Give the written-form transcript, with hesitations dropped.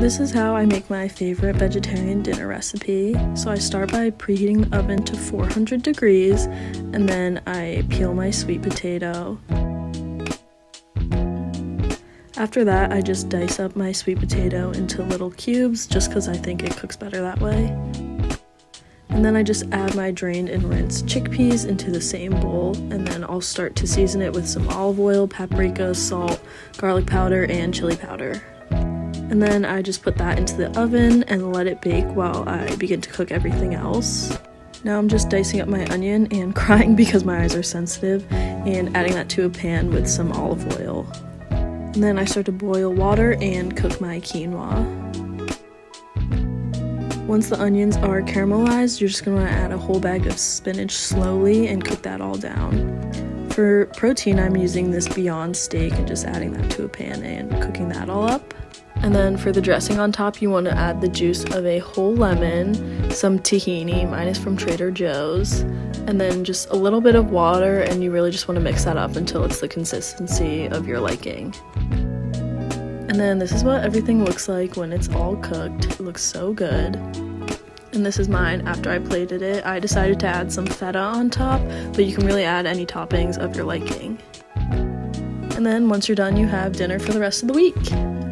This is how I make my favorite vegetarian dinner recipe. So I start by preheating the oven to 400 degrees, and then I peel my sweet potato. After that, I just dice up my sweet potato into little cubes just because I think it cooks better that way. And then I just add my drained and rinsed chickpeas into the same bowl, and then I'll start to season it with some olive oil, paprika, salt, garlic powder, and chili powder. And then I just put that into the oven and let it bake while I begin to cook everything else. Now I'm just dicing up my onion and crying because my eyes are sensitive, and adding that to a pan with some olive oil. And then I start to boil water and cook my quinoa. Once the onions are caramelized, you're just going to add a whole bag of spinach slowly and cook that all down. For protein, I'm using this Beyond Steak and just adding that to a pan and cooking that all up. And then for the dressing on top, you want to add the juice of a whole lemon, some tahini, mine is from Trader Joe's, and then just a little bit of water, and you really just want to mix that up until it's the consistency of your liking. And then this is what everything looks like when it's all cooked. It looks so good. And this is mine after I plated it. I decided to add some feta on top, but you can really add any toppings of your liking. And then once you're done, you have dinner for the rest of the week.